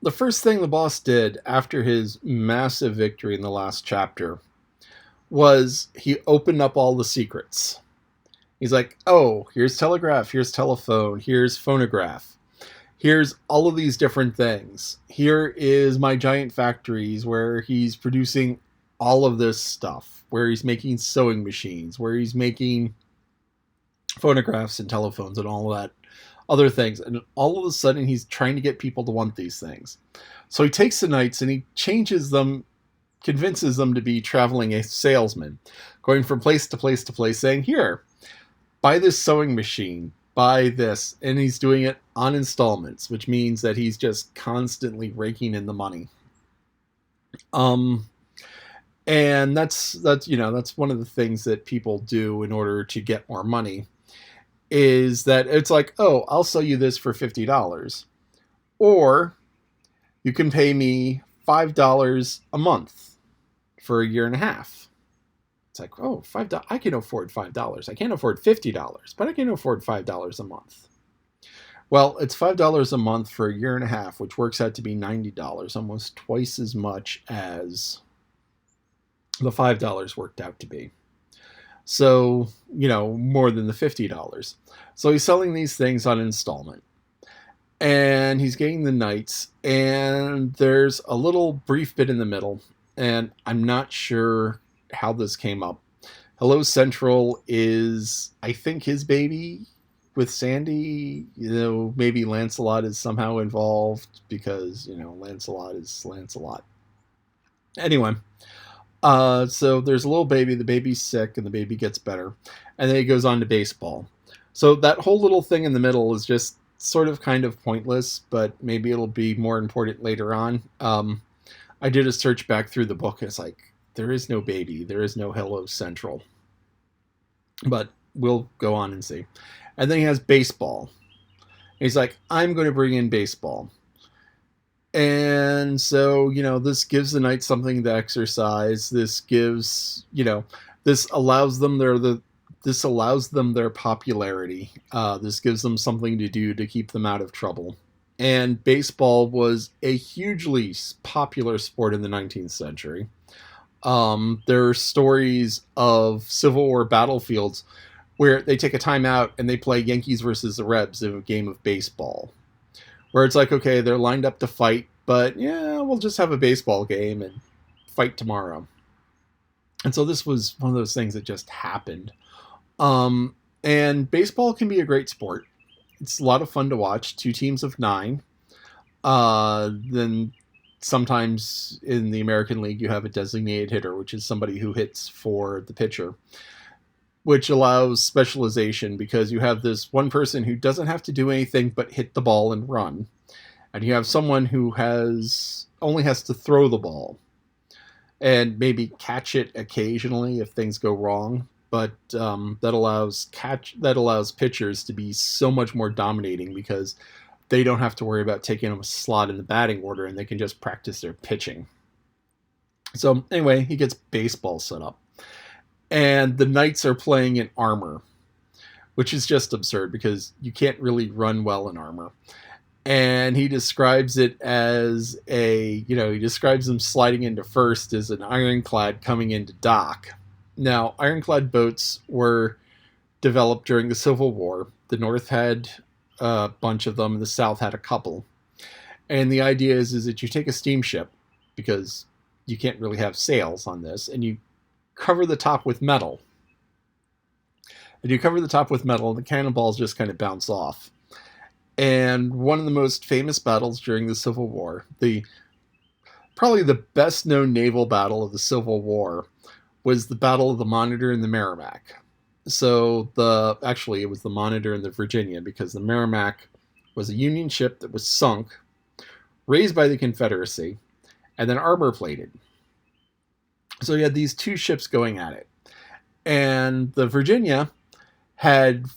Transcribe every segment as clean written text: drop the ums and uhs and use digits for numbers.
the first thing the boss did after his massive victory in the last chapter was he opened up all the secrets. He's like, oh, here's telegraph, here's telephone, here's phonograph, here's all of these different things. Here is my giant factories where he's producing all of this stuff, where he's making sewing machines, where he's making phonographs and telephones and all of that other things. And all of a sudden, he's trying to get people to want these things. So he takes the knights and he changes them, convinces them to be traveling a salesman, going from place to place to place, saying, here, buy this sewing machine, buy this. And he's doing it on installments, which means that he's just constantly raking in the money. And that's one of the things that people do in order to get more money, is that it's like, oh, I'll sell you this for $50, or you can pay me $5 a month for a year and a half. It's like, oh, $5. I can afford $5. I can't afford $50, but I can afford $5 a month. Well, it's $5 a month for a year and a half, which works out to be $90, almost twice as much as the $5 worked out to be. So, more than the $50. So he's selling these things on installment. And he's getting the knights. And there's a little brief bit in the middle. And I'm not sure how this came up. Hello Central is, I think, his baby with Sandy. Maybe Lancelot is somehow involved because, Lancelot is Lancelot. Anyway. So there's a little baby, the baby's sick, and the baby gets better. And then he goes on to baseball. So that whole little thing in the middle is just sort of kind of pointless, but maybe it'll be more important later on. I did a search back through the book, and it's like, there is no baby, there is no Hello Central. But we'll go on and see. And then he has baseball. He's like, I'm going to bring in baseball. And so, this gives the knights something to exercise. This gives, this allows them their popularity. This gives them something to do to keep them out of trouble. And baseball was a hugely popular sport in the 19th century. There are stories of Civil War battlefields where they take a timeout and they play Yankees versus the Rebs in a game of baseball. Where it's like, okay, they're lined up to fight, but yeah, we'll just have a baseball game and fight tomorrow. And so this was one of those things that just happened. And baseball can be a great sport. It's a lot of fun to watch. 2 teams of 9. Then sometimes in the American League, you have a designated hitter, which is somebody who hits for the pitcher, which allows specialization because you have this one person who doesn't have to do anything but hit the ball and run. And you have someone who only has to throw the ball and maybe catch it occasionally if things go wrong. But that allows pitchers to be so much more dominating because they don't have to worry about taking a slot in the batting order and they can just practice their pitching. So anyway, he gets baseball set up. And the knights are playing in armor, which is just absurd because you can't really run well in armor. And he describes it as he describes them sliding into first as an ironclad coming into dock. Now, ironclad boats were developed during the Civil War. The North had a bunch of them, and the South had a couple. And the idea is that you take a steamship, because you can't really have sails on this, and you cover the top with metal. And the cannonballs just kind of bounce off. And one of the most famous battles during the Civil War, probably the best known naval battle of the Civil War, was the Battle of the Monitor and the Marimak. So actually it was the Monitor and the Virginia, because the Marimak was a Union ship that was sunk, raised by the Confederacy, and then armor plated. So you had these 2 ships going at it. And the Virginia had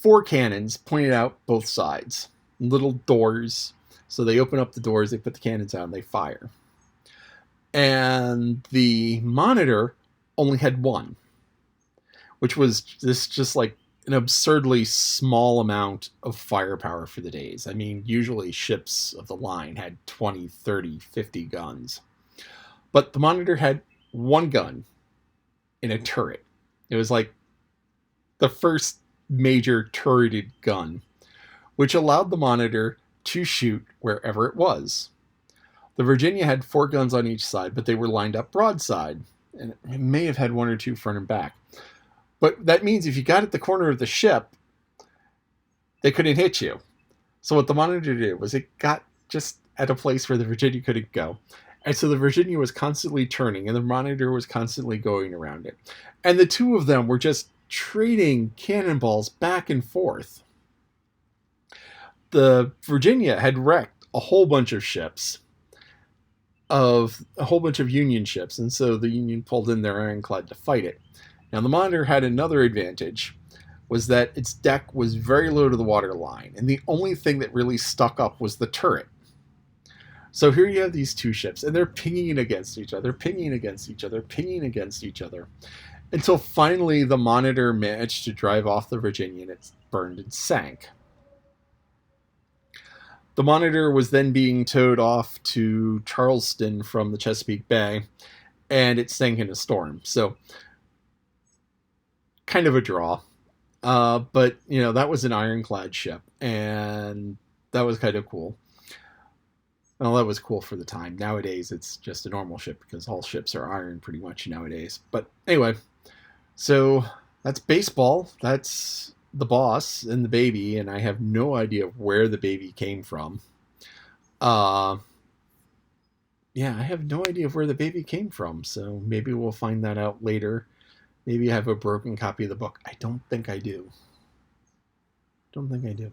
4 cannons pointed out both sides. Little doors. So they open up the doors, they put the cannons out, and they fire. And the Monitor only had 1. Which was just like an absurdly small amount of firepower for the days. I mean, usually ships of the line had 20, 30, 50 guns. But the Monitor had one gun in a turret. It was like the first major turreted gun, which allowed the Monitor to shoot wherever it was. The Virginia had 4 guns on each side, but they were lined up broadside, and it may have had 1 or 2 front and back. But that means if you got at the corner of the ship, they couldn't hit you. So what the Monitor did was it got just at a place where the Virginia couldn't go. And so the Virginia was constantly turning, and the Monitor was constantly going around it. And the two of them were just trading cannonballs back and forth. The Virginia had wrecked a whole bunch of ships, of a whole bunch of Union ships, and so the Union pulled in their Ironclad to fight it. Now the Monitor had another advantage, was that its deck was very low to the water line, and the only thing that really stuck up was the turret. So here you have these two ships, and they're pinging against each other, pinging against each other, pinging against each other, until finally the Monitor managed to drive off the Virginia, and it burned and sank. The Monitor was then being towed off to Charleston from the Chesapeake Bay, and it sank in a storm. So, kind of a draw. But, you know, that was an ironclad ship, and that was kind of cool. Well, that was cool for the time. Nowadays, it's just a normal ship because all ships are iron pretty much nowadays. But anyway, so that's baseball. That's the boss and the baby, and I have no idea where the baby came from. Yeah, I have no idea where the baby came from, so maybe we'll find that out later. Maybe I have a broken copy of the book. I don't think I do. Don't think I do.